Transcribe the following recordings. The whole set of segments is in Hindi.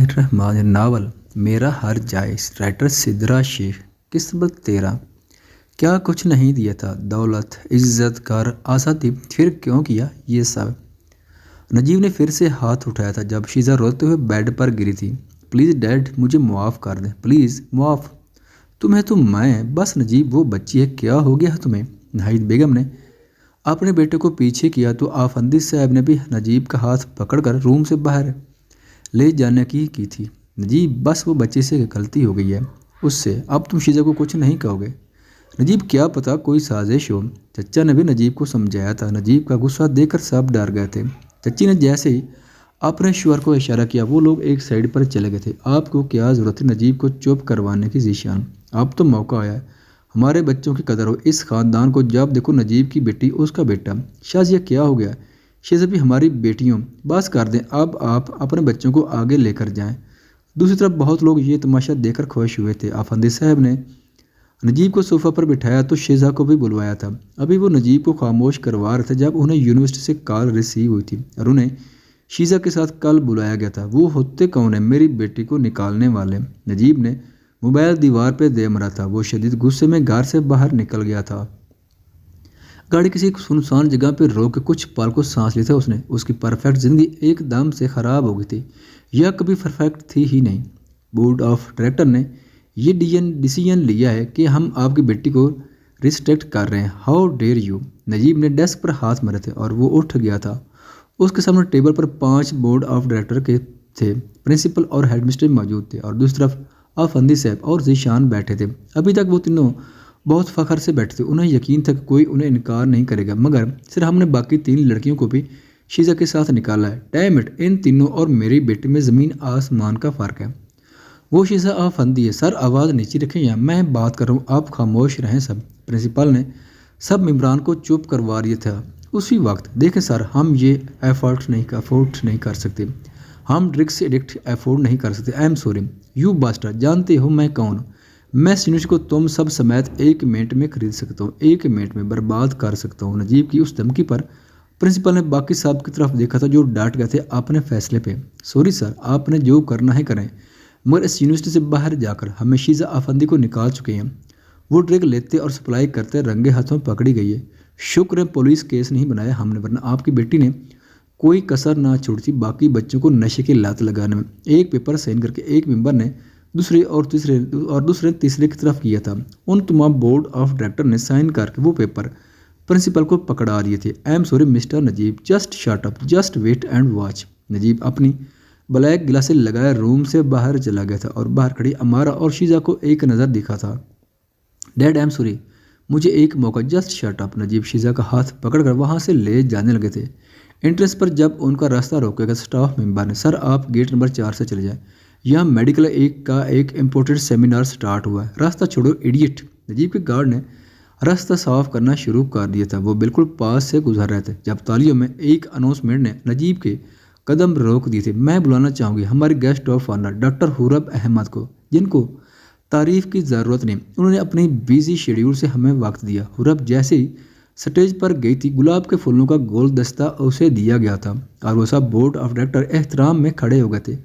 बिस्मिल्लाहिर्रहमानिर्रहीम। नावल मेरा हर जायज़, राइटर सिद्रा शेख। किस्मत तेरा क्या कुछ नहीं दिया था, दौलत, इज्जत, घर, आज़ादी, फिर क्यों किया ये सब। नजीब ने फिर से हाथ उठाया था जब शीज़ा रोते हुए बेड पर गिरी थी। प्लीज़ डैड, मुझे मुआफ़ कर दें, प्लीज़ मुआफ़। तुम्हें तो मैं बस नजीब वो बच्ची है, क्या हो गया है तुम्हें। नाहिद बेगम ने अपने बेटे को पीछे किया तो आफंदी साहब ने भी नजीब का हाथ पकड़कर रूम से बाहर ले जाने की थी। नजीब, बस वो बच्चे से गलती हो गई है, उससे अब तुम शीज़ा को कुछ नहीं कहोगे। नजीब, क्या पता कोई साजिश हो। चचा ने भी नजीब को समझाया था। नजीब का गुस्सा देखकर सब डर गए थे। चची ने जैसे ही अपने शोहर को इशारा किया वो लोग एक साइड पर चले गए थे। आपको क्या ज़रूरत है नजीब को चुप करवाने की ज़ीशान, अब तो मौका आया है, हमारे बच्चों की कदर हो। इस ख़ानदान को जब देखो नजीब की बेटी, उसका बेटा। शाजिया, क्या हो गया। शीज़ा भी हमारी बेटियों, बस कर दें, अब आप अपने बच्चों को आगे लेकर जाएं। दूसरी तरफ बहुत लोग ये तमाशा देखकर खुश हुए थे। आफंदी साहब ने नजीब को सोफ़ा पर बिठाया तो शीज़ा को भी बुलवाया था। अभी वो नजीब को खामोश करवा रहे थे जब उन्हें यूनिवर्सिटी से कॉल रिसीव हुई थी और उन्हें शीज़ा के साथ कल बुलाया गया था। वो होते कौन है, मेरी बेटी को निकालने वाले। नजीब ने मोबाइल दीवार पर दे मरा था। वो शदीद गुस्से में घर से बाहर निकल गया था। गाड़ी किसी सुनसान जगह पर रोक के कुछ पल को सांस ली था उसने। उसकी परफेक्ट ज़िंदगी एकदम से ख़राब हो गई थी। यह कभी परफेक्ट थी ही नहीं। बोर्ड ऑफ डायरेक्टर ने ये डिसीजन लिया है कि हम आपकी बेटी को रिस्ट्रिक्ट कर रहे हैं। How dare you. नजीब ने डेस्क पर हाथ मारे थे और वो उठ गया था। उसके सामने टेबल पर 5 बोर्ड ऑफ डायरेक्टर के थे। प्रिंसिपल और हेडमिस्टर मौजूद थे और दूसरी तरफ आफंदी साहब और जीशान बैठे थे। अभी तक वो तीनों बहुत फ़ख्र से बैठे थे। उन्हें यकीन था कि कोई उन्हें इनकार नहीं करेगा, मगर सिर्फ हमने बाकी 3 लड़कियों को भी शीज़ा के साथ निकाला है। डैम इट, इन तीनों और मेरी बेटी में ज़मीन आसमान का फ़र्क है। वो शीज़ा आफंदी है। सर, आवाज़ नीचे रखें या मैं बात कर रहा हूँ, आप खामोश रहें सब। प्रिंसिपल ने सब मेम्बरान को चुप करवा दिया था उसी वक्त। देखें सर, हम ये अफोर्ड नहीं कर सकते। हम ड्रग्स एडिक्ट अफोर्ड नहीं कर सकते। आई एम सॉरी यू बास्टर। जानते हो मैं कौन हूँ। मैं यूनिवर्सिटी को तुम सब समेत 1 मिनट में खरीद सकता हूँ, 1 मिनट में बर्बाद कर सकता हूँ। नजीब की उस धमकी पर प्रिंसिपल ने बाकी साहब की तरफ देखा था जो डांट गए थे अपने फैसले पे। सॉरी सर, आपने जो करना है करें, मगर इस यूनिवर्सिटी से बाहर जाकर हमें शीज़ा आफंदी को निकाल चुके हैं। वो ड्रग लेते और सप्लाई करते रंगे हाथों पकड़ी गई है। शुक्र है पुलिस केस नहीं बनाया हमने, वरना आपकी बेटी ने कोई कसर ना छोड़ी थी बाकी बच्चों को नशे की लत लगाने में। एक पेपर साइन करके एक मेंबर ने दूसरे और तीसरे की तरफ किया था। उन तमाम बोर्ड ऑफ डायरेक्टर ने साइन करके वो पेपर प्रिंसिपल को पकड़ा दिए थे। I am sorry mister Najeeb, just shut up, just wait and watch. Najeeb अपनी ब्लैक ग्लासेस लगाए रूम से बाहर चला गया था और बाहर खड़ी अमारा और शीज़ा को एक नज़र दिखा था। डैड, आई एम सॉरी, मुझे एक मौका, just shut up. Najeeb Sheeza का हाथ पकड़कर वहाँ से ले जाने लगे थे। एंट्रेंस पर जब उनका रास्ता रोकेगा स्टाफ मेंबर ने, सर आप गेट नंबर 4 से चले जाएं, यहाँ मेडिकल का एक इम्पोर्टेंट सेमिनार स्टार्ट हुआ है, रास्ता छोड़ो इडियट। नजीब के गार्ड ने रास्ता साफ करना शुरू कर दिया था। वो बिल्कुल पास से गुजर रहे थे जब तालियों में एक अनाउंसमेंट ने नजीब के कदम रोक दिए थे। मैं बुलाना चाहूँगी हमारे guest of honour doctor Hurab Ahmad को, जिनको तारीफ़ की ज़रूरत नहीं, उन्होंने अपनी बिजी शेड्यूल से हमें वक्त दिया। हुरब जैसे ही स्टेज पर गई थी गुलाब के फूलों का गुलदस्ता उसे दिया गया था और वो सब बोर्ड ऑफ डायरेक्टर एहतराम में खड़े हो गए थे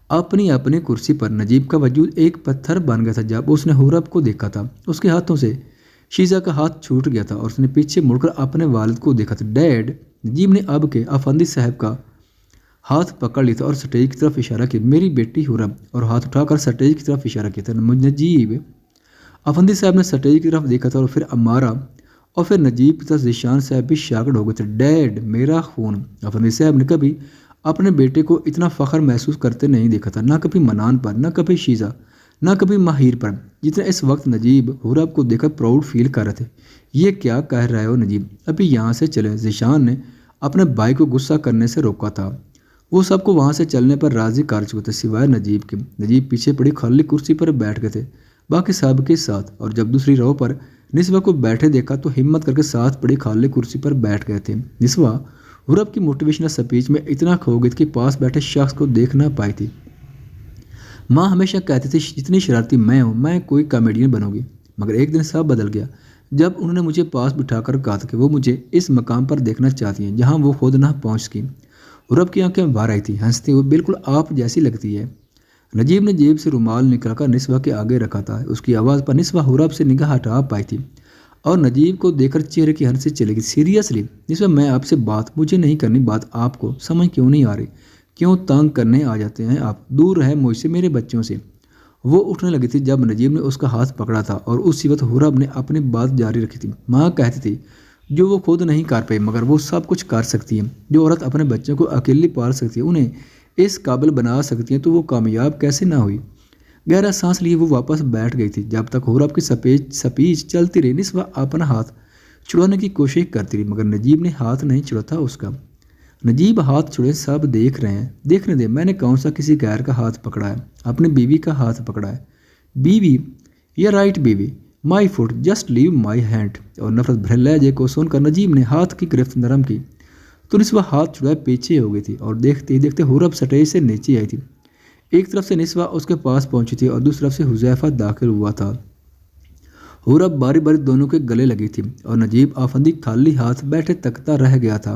अपनी अपनी कुर्सी पर। नजीब का वजूद एक पत्थर बन गया था जब उसने हुरब को देखा था। उसके हाथों से शीज़ा का हाथ छूट गया था और उसने पीछे मुड़कर अपने वालिद को देखा था। डैड। नजीब ने अब के आफंदी साहब का हाथ पकड़ लिया था और स्टेज की तरफ इशारा किया। मेरी बेटी हुरब, और हाथ उठाकर स्टेज की तरफ इशारा किया था। नजीब। आफंदी साहब ने स्टेज की तरफ देखा था और फिर अमारा और फिर नजीब की तरफ जीशान साहब भी शागड़ हो गए थे। डैड, मेरा खून। आफंदी साहब ने कभी अपने बेटे को इतना फ़ख्र महसूस करते नहीं देखा था, ना कभी मनान पर, ना कभी शीज़ा, ना कभी माहिर पर, जितना इस वक्त नजीब हुरब को देखकर प्राउड फील कर रहे थे। ये क्या कह रहे हो नजीब, अभी यहाँ से चले। जीशान ने अपने भाई को गुस्सा करने से रोका था। वो सबको वहाँ से चलने पर राज़ी कर चुके थे सिवाय नजीब के। नजीब पीछे पड़ी खाली कुर्सी पर बैठ गए थे बाकी सब के साथ, और जब दूसरी रो पर निस्वा को बैठे देखा तो हिम्मत करके साथ पड़ी खाली कुर्सी पर बैठ गए थे। निस्वा हुरब की मोटिवेशनल स्पीच में इतना खो गई कि पास बैठे शख्स को देख ना पाई थी। माँ हमेशा कहती थी जितनी शरारती मैं हूँ मैं कोई कॉमेडियन बनूंगी, मगर एक दिन सब बदल गया जब उन्होंने मुझे पास बिठाकर कहा था कि वो मुझे इस मकाम पर देखना चाहती हैं जहाँ वो खुद ना पहुँच सकी। हुरब की आंखें बाहर आई थी, हंसती हुई, बिल्कुल आप जैसी लगती है। नजीब ने जेब से रुमाल निकालकर निस्वा के आगे रखा था। उसकी आवाज़ पर निस्वा हुरब से निगाह हटा पाई थी और नजीब को देखकर चेहरे की हंसी चली गई। सीरियसली निस्वा, मैं आपसे बात मुझे नहीं करनी। बात आपको समझ क्यों नहीं आ रही? क्यों तंग करने आ जाते हैं आप? दूर रहे मुझसे, मेरे बच्चों से। वो उठने लगी थी जब नजीब ने उसका हाथ पकड़ा था और उसी वक्त हुरब ने अपनी बात जारी रखी थी। माँ कहती थी जो वो खुद नहीं कर पाई मगर वो सब कुछ कर सकती है। जो औरत अपने बच्चों को अकेली पाल सकती है, उन्हें इस काबिल बना सकती है, तो वो कामयाब कैसे ना हुई? गहरा सांस लिए वो वापस बैठ गई थी। जब तक हुरब की स्पीच चलती रही, निस्वा अपना हाथ छुड़ाने की कोशिश करती रही मगर नजीब ने हाथ नहीं छुड़ा था उसका। नजीब, हाथ छुड़े, सब देख रहे हैं। देखने दे, मैंने कौन सा किसी गैर का हाथ पकड़ा है? अपनी बीवी का हाथ पकड़ा है। बीवी? या राइट बीवी। My foot, just leave my hand. और नफरत भरे लहजे को सुनकर नजीब ने हाथ की गिरफ्त नरम की तो निस्वा हाथ छुड़ाए पीछे हो गई थी और देखते ही देखते हुरब स्टेज से नीचे आई थी। एक तरफ से निस्वा उसके पास पहुंची थी और दूसरी तरफ से हुजैफा दाखिल हुआ था। हुरब बारी बारी दोनों के गले लगी थी और नजीब आफंदी खाली हाथ बैठे तकता रह गया था।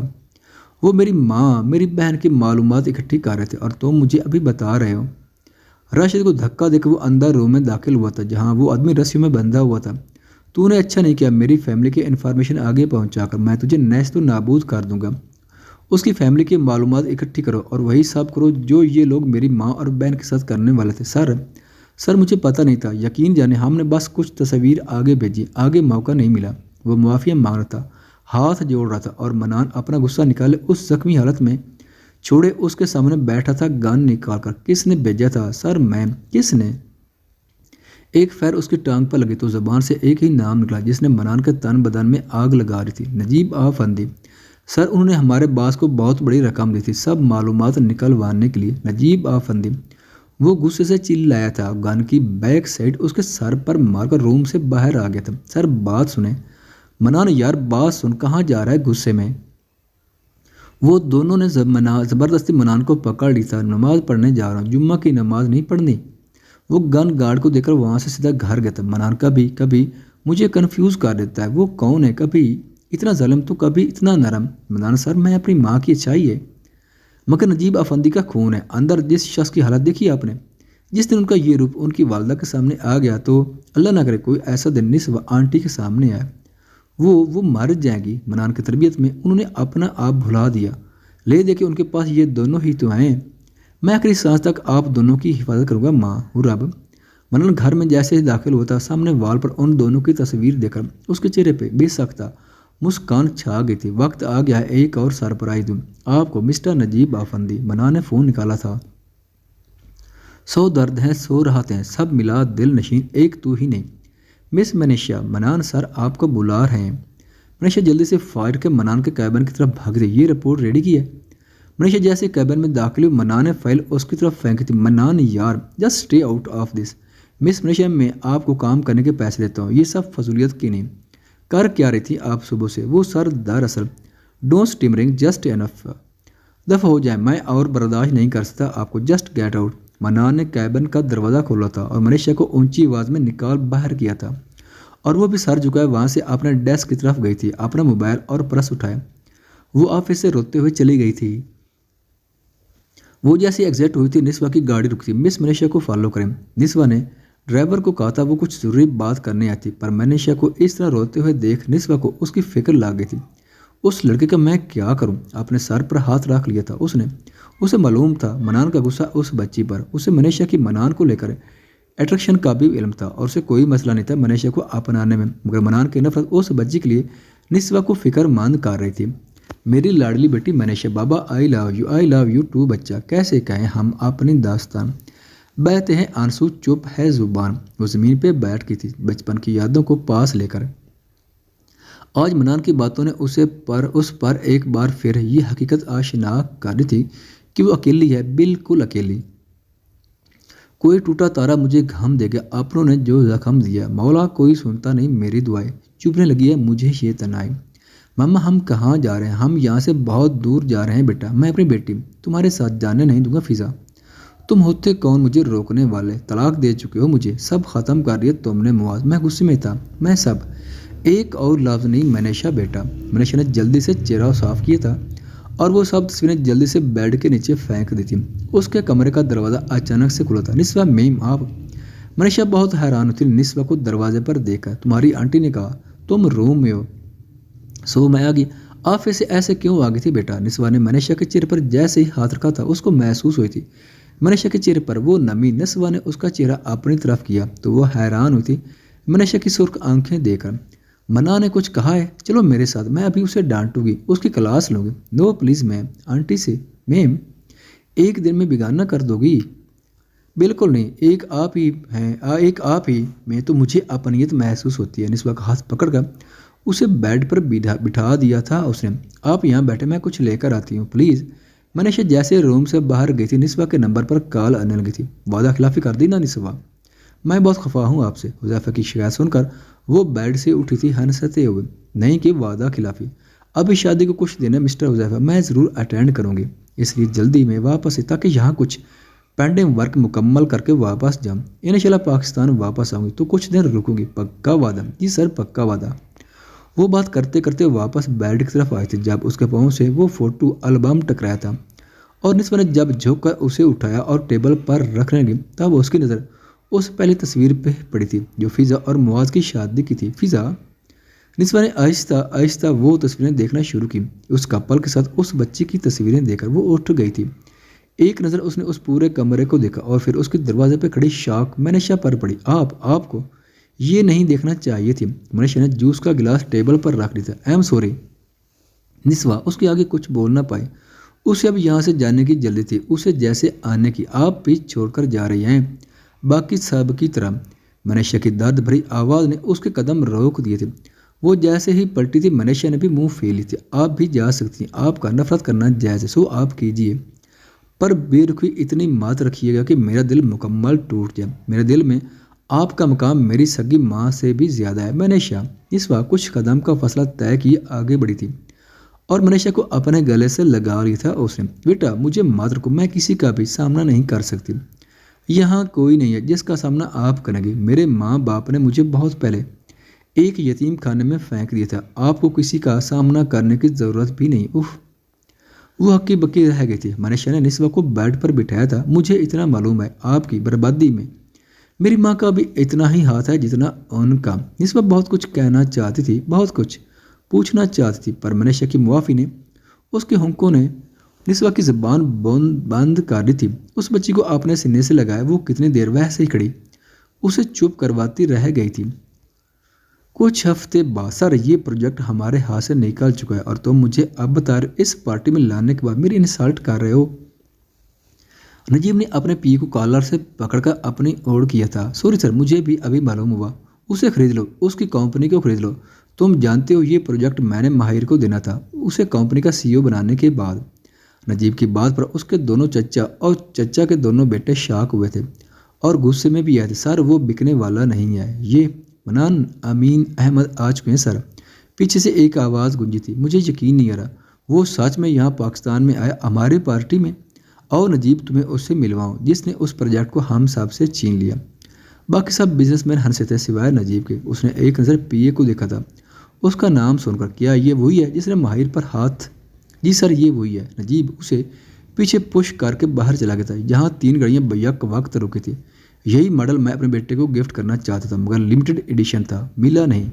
वो मेरी माँ, मेरी बहन की मालूमात इकट्ठी कर रहे थे और तुम मुझे अभी बता रहे हो? राशिद को धक्का देकर वो अंदर रूम में दाखिल हुआ था जहाँ वो आदमी रस्सियों में बंधा हुआ था। तूने अच्छा नहीं किया मेरी फैमिली की इन्फॉर्मेशन आगे पहुँचाकर। मैं तुझे नेस्त नाबूद कर दूंगा। उसकी फैमिली की मालूमात इकट्ठी करो और वही सब करो जो ये लोग मेरी माँ और बहन के साथ करने वाले थे। सर मुझे पता नहीं था। यकीन जाने हमने बस कुछ तस्वीर आगे भेजी, आगे मौका नहीं मिला। वो मुआफ़िया मांग रहा था, हाथ जोड़ रहा था और मनान अपना गुस्सा निकाले उस जख्मी हालत में छोड़े उसके सामने बैठा था गन निकाल कर। किसने भेजा था? सर मैं। किसने? एक फैर उसकी टांग पर लगी तो जबान से एक ही नाम निकला जिसने मनान के तन बदन में आग लगा रही थी। नजीब आफंदी। सर उन्होंने हमारे बास को बहुत बड़ी रकम दी थी सब मालूमात निकलवाने के लिए। नजीब आफंदी। वो गुस्से से चिल्लाया था। गन की बैक साइड उसके सर पर मारकर रूम से बाहर आ गया था। सर बात सुने। मनान यार बात सुन, कहाँ जा रहा है गुस्से में? वो दोनों ने ज़बरदस्ती मनान को पकड़ ली था। नमाज पढ़ने जा रहा हूँ, जुम्मा की नमाज नहीं पढ़नी। वो गन गार्ड को देखकर वहाँ से सीधा घर गया था। मनान कभी कभी मुझे कंफ्यूज कर देता है। वो कौन है? कभी इतना ज़लम तो कभी इतना नरम। मनान सर मैं अपनी माँ की अच्छाई है मगर नजीब अफंदी का खून है अंदर। जिस शख्स की हालत देखी आपने, जिस दिन उनका ये रूप उनकी वालदा के सामने आ गया, तो अल्लाह ना करे कोई ऐसा दिन निस्वा आंटी के सामने आए, वो मर जाएगी। मनान की तरबियत में उन्होंने अपना आप भुला दिया। ले दे के उनके पास ये दोनों ही तो हैं। मैं आखिरी सांस तक आप दोनों की हिफाजत करूँगा माँ हुरब। मनान घर में जैसे ही दाखिल होता सामने वाल पर उन दोनों की तस्वीर देखकर उसके चेहरे पे बेसख्ता मुस्कान छा गई थी। वक्त आ गया एक और सरप्राइज दूँ आपको मिस्टर नजीब आफंदी। मनान ने फ़ोन निकाला था। 100 दर्द हैं, 100 राहत हैं, सब मिला दिल नशीन एक तू ही नहीं। मिस मनीषा, मनान सर आपको बुला रहे हैं। मनीषा जल्दी से फायर के मनान के कैबिन की तरफ भाग गई। ये रिपोर्ट रेडी की है? मनीषा जैसे कैबिन में दाखिल हुई, मनान ने फाइल उसकी तरफ फेंकी थी। मनान यार just stay out of this. Miss Manisha, मैं आपको काम करने के पैसे देता हूँ, ये सब फजूलियत की नहीं। कर क्या रही थी आप सुबह से? वो सर दरअसल डोंट स्टिमरिंग जस्ट एनफ। दफ़ा हो जाए, मैं और बर्दाश्त नहीं कर सकता आपको। Just get out. मनान ने कैबिन का दरवाज़ा खोला था और मनीषा को ऊंची आवाज़ में निकाल बाहर किया था और वो भी सर झुकाए वहाँ से अपने डेस्क की तरफ गई थी। अपना मोबाइल और पर्स उठाया वो ऑफिस से रोते हुए चली गई थी। वो जैसे एग्जिट हुई थी निस्वा की गाड़ी रुकी थी। मिस मनीषा को फॉलो करें। निस्वा ने ड्राइवर को कहा था वो कुछ ज़रूरी बात करने आती, पर मनीषा को इस तरह रोते हुए देख निस्वा को उसकी फिक्र लग गई थी। उस लड़के का मैं क्या करूं? अपने सर पर हाथ रख लिया था उसने। उसे मालूम था मनान का गुस्सा उस बच्ची पर। उसे मनीषा की मनान को लेकर अट्रैक्शन का भी इल्म था और उसे कोई मसला नहीं था मनीषा को अपनाने में, मगर मनान की नफरत उस बच्ची के लिए निस्वा को फिक्रमंद कर रही थी। मेरी लाडली बेटी मनीषा, बाबा आई लव यू टू। बच्चा कैसे कहें हम अपनी दास्तान। बहते हैं आंसू, चुप है जुबान। वो ज़मीन पे बैठ गई थी बचपन की यादों को पास लेकर। आज मनान की बातों ने उस पर एक बार फिर ये हकीकत आशना कर दी थी कि वो अकेली है, बिल्कुल अकेली। कोई टूटा तारा मुझे घाम देगा, अपनों ने जो जख्म दिया। मौला कोई सुनता नहीं मेरी दुआएं, चुभने लगी है मुझे ये तनाई। मामा हम कहाँ जा रहे हैं? हम यहाँ से बहुत दूर जा रहे हैं बेटा। मैं अपनी बेटी तुम्हारे साथ जाने नहीं दूंगा। फिजा, तुम होते कौन मुझे रोकने वाले? तलाक दे चुके हो मुझे, सब ख़त्म कर दिया तुमने। मुआज, मैं गुस्से में था, मैं सब। एक और लफ्ज़ नहीं मनीषा बेटा। मनीषा ने जल्दी से चेहरा साफ किया था और वो सब तस्वीरें जल्दी से बेड के नीचे फेंक दी थी। उसके कमरे का दरवाज़ा अचानक से खुला था। निस्वा, मेम आप? मनीषा बहुत हैरान हुई। निस्वा को दरवाजे पर देखा। तुम्हारी आंटी ने कहा तुम रूम में हो, सो मैं आ गई। आप फिर से ऐसे क्यों आ गई थी बेटा? निस्वा ने मनीषा के चेहरे पर जैसे ही हाथ रखा था उसको महसूस हुई थी मनीषा के चेहरे पर वो नमी। निस्वा ने उसका चेहरा अपनी तरफ किया तो वो हैरान हुई थी मनीषा की सुर्ख आंखें देखकर। मना ने कुछ कहा है? चलो मेरे साथ, मैं अभी उसे डांटूंगी, उसकी क्लास लूँगी। No please ma'am. आंटी से मैम एक दिन में बिगाना कर दोगी? बिल्कुल नहीं, एक आप ही हैं, एक आप ही में तो मुझे अपनियत महसूस होती है। निस्वा का हाथ पकड़कर उसे बेड पर बिठा दिया था उसने। आप यहाँ बैठे, मैं कुछ लेकर आती हूँ प्लीज़। मनीषा जैसे रूम से बाहर गई थी निस्वा के नंबर पर कॉल आने लगी थी। वादा खिलाफी कर दी ना निस्वा? मैं बहुत खफा हूँ आपसे। हुज़ैफा की शिकायत सुनकर वो बेड से उठी थी हंसते हुए। नहीं कि वादा खिलाफी, अभी शादी को कुछ दिन है मिस्टर हुज़ैफा, मैं ज़रूर अटेंड करूँगी, इसलिए जल्दी में वापस ताकि यहाँ कुछ पेंडिंग वर्क मुकम्मल करके वापस जाऊँ। इंशाल्लाह पाकिस्तान वापस आऊँगी तो कुछ दिन रुकूंगी, पक्का वादा। जी सर, पक्का वादा। वो बात करते करते वापस बेड की तरफ आए थे जब उसके पाँव से वो फ़ोटो एल्बम टकराया था और निस्वा ने जब झुक कर उसे उठाया और टेबल पर रखने लगी तब उसकी नज़र उस पहली तस्वीर पे पड़ी थी जो फ़िज़ा और मुआज़ की शादी की थी। फ़िज़ा, निस्वा ने आहिस्ता आहिस्ता वो तस्वीरें देखना शुरू की। उस कपल के साथ उस बच्ची की तस्वीरें देखकर वो उठ गई थी। एक नज़र उसने उस पूरे कमरे को देखा और फिर उसके दरवाजे पर खड़ी शाख मनीषा पर पड़ी। आपको ये नहीं देखना चाहिए थी। मनीषा ने जूस का गिलास टेबल पर रख दिया था। I am sorry. निस्वा उसके आगे कुछ बोल ना पाए। उसे अब यहाँ से जाने की जल्दी थी, उसे जैसे आने की। आप पीछे छोड़कर जा रही हैं बाकी सब की तरह। मनीषा की दर्द भरी आवाज़ ने उसके कदम रोक दिए थे। वो जैसे ही पलटी थी मनीषा ने भी मुंह फेली थी। आप भी जा सकती हैं, आपका नफरत करना जायज़ है, सो आप कीजिए, पर बेरुखी इतनी मत रखिएगा कि मेरा दिल मुकम्मल टूट जाए। मेरे दिल में आपका मकाम मेरी सगी माँ से भी ज़्यादा है। मनीषा इस वक्त कुछ कदम का फैसला तय किए आगे बढ़ी थी और मनीषा को अपने गले से लगा लिया था उसने। बेटा मुझे मत रखो, मैं किसी का भी सामना नहीं कर सकती। यहाँ कोई नहीं है जिसका सामना आप करेंगे। मेरे माँ बाप ने मुझे बहुत पहले एक यतीम खाने में फेंक दिया था। आपको किसी का सामना करने की ज़रूरत भी नहीं। उफ, वो हक्की बक्की रह गई थी। मनीषा ने निस्वा को बेड पर बिठाया था। मुझे इतना मालूम है आपकी बर्बादी में मेरी माँ का भी इतना ही हाथ है जितना उनका। निस्वा बहुत कुछ कहना चाहती थी, बहुत कुछ पूछना चाहती थी, पर मनीषा की मुआफ़ी ने, उसके हुक्कों ने निस्वा की ज़बान बंद कर दी थी। उस बच्ची को अपने सीने से लगाया। वो कितनी देर वैसे ही खड़ी उसे चुप करवाती रह गई थी। कुछ हफ्ते बाद, सर ये प्रोजेक्ट हमारे हाथ से निकल चुका है और तुम मुझे अब बता रहे हो इस पार्टी में लाने के बाद मेरी इंसल्ट कर रहे हो। नजीब ने अपने पी को कॉलर से पकड़कर अपनी ओर किया था। सॉरी सर, मुझे भी अभी मालूम हुआ। उसे खरीद लो, उसकी कंपनी को खरीद लो। तुम जानते हो ये प्रोजेक्ट मैंने माहिर को देना था उसे कंपनी का सीईओ बनाने के बाद। नजीब की बात पर उसके दोनों चचा और चचा के दोनों बेटे शाक हुए थे और गुस्से में भी आए थे। सर वो बिकने वाला नहीं है। ये मनान अमीन अहमद आ चुके हैं सर। पीछे से एक आवाज़ गूंजी थी। मुझे यकीन नहीं आ रहा वो सच में यहाँ पाकिस्तान में आया हमारी पार्टी में। और नजीब तुम्हें उससे मिलवाऊँ जिसने उस प्रोजेक्ट को हम सब से छीन लिया। बाकी सब बिजनेसमैन हंसे थे सिवाय नजीब के। उसने एक नज़र पीए को देखा था उसका नाम सुनकर। क्या ये वही है जिसने माहिर पर हाथ? जी सर ये वही है। नजीब उसे पीछे पुश करके बाहर चला गया था। यहाँ 3 गाड़ियाँ बैक वक्त रुकी थी। यही मॉडल मैं अपने बेटे को गिफ्ट करना चाहता था मगर लिमिटेड एडिशन था, मिला नहीं।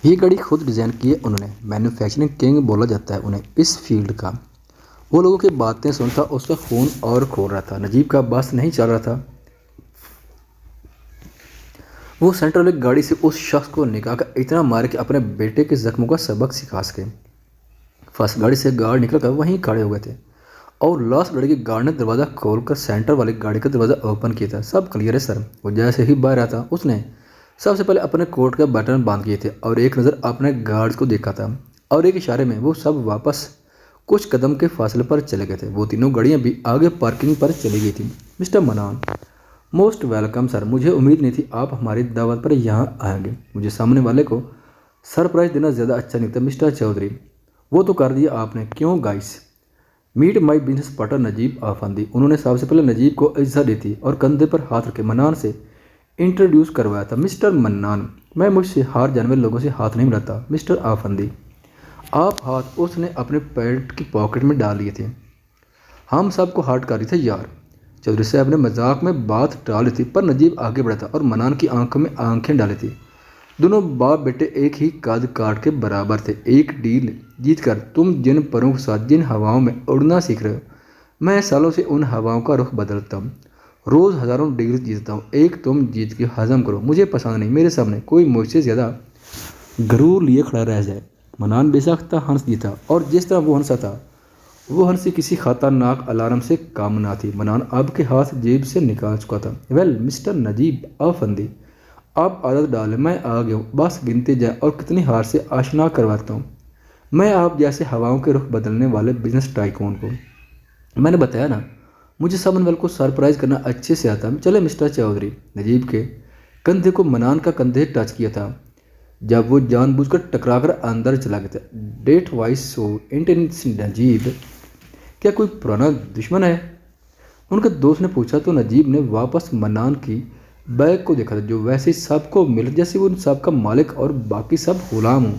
ये गाड़ी खुद डिज़ाइन की है उन्होंने। मैन्युफैक्चरिंग किंग बोला जाता है उन्हें इस फील्ड का। वो लोगों की बातें सुनता उसका खून और खोल रहा था। नजीब का बस नहीं चल रहा था। वो सेंट्रल वाली गाड़ी से उस शख्स को निकाल कर इतना मारे कि अपने बेटे के जख्मों का सबक सिखा सके। फर्स्ट गाड़ी से गार्ड निकल कर वहीं खड़े हुए थे और लास्ट गाड़ी की गार्ड ने दरवाज़ा खोलकर सेंटर वाली गाड़ी का दरवाज़ा ओपन किया था। सब क्लियर है सर। वो जैसे ही बाहर आया था उसने सबसे पहले अपने कोट का बटन बांध किए थे और एक नज़र अपने गार्ड्स को देखा था और एक इशारे में वो सब वापस कुछ कदम के फासले पर चले गए थे। वो तीनों गाड़ियाँ भी आगे पार्किंग पर चली गई थी। मिस्टर मनान, मोस्ट वेलकम सर। मुझे उम्मीद नहीं थी आप हमारी दावत पर यहाँ आएंगे। मुझे सामने वाले को सरप्राइज़ देना ज़्यादा अच्छा नहीं था मिस्टर चौधरी। वो तो कर दिया आपने। क्यों guys? Meet my business partner Najeeb Afandi. उन्होंने सबसे पहले नजीब को इज्जत दी थी और कंधे पर हाथ रखे मनान से इंट्रोड्यूस करवाया था। मिस्टर मन्नान, मैं मुझसे हार जाने वाले लोगों से हाथ नहीं मिलाता। मिस्टर आफंदी, आप हाथ उसने अपने पैंट की पॉकेट में डाल लिए थे। हम सबको हार्ट कर रही थे यार। चौधरी साहब ने मजाक में बात टाली थी, पर नजीब आगे बढ़ा था और मनान की आंखों में आंखें डाली थी। दोनों बाप बेटे एक ही कद काट के बराबर थे। एक डील जीत कर तुम जिन परों के साथ जिन हवाओं में उड़ना सीख रहे हो, मैं सालों से उन हवाओं का रुख बदलता हूँ। रोज़ हज़ारों डील जीतता हूँ। एक तुम जीत के हजम करो, मुझे पसंद नहीं मेरे सामने कोई मुझसे ज़्यादा गरूर लिए खड़ा रह जाए। मनान बेसाख्ता हंस दिया था, और जिस तरह वो हंसा था वो हंसी किसी खतरनाक अलार्म से कम ना थी। मनान अब के हाथ जेब से निकाल चुका था। वेल मिस्टर नजीब अफंदी, आप आदत डालें, मैं आ गया हूँ, बस गिनते जाए और कितनी हार से आशना करवाता हूँ मैं आप जैसे हवाओं के रुख बदलने वाले बिजनेस टाइकून को। मैंने बताया ना, मुझे समन को सरप्राइज करना अच्छे से आता है। चले मिस्टर चौधरी। नजीब के कंधे को मनान का कंधे टच किया था जब वो जानबूझकर टकराकर अंदर चला गया था। That was so intense Najeeb, क्या कोई पुराना दुश्मन है? उनके दोस्त ने पूछा तो नजीब ने वापस मन्नान की बैग को देखा था, जो वैसे ही सबको मिल जैसे वो उन सब का मालिक और बाकी सब गुलाम हो।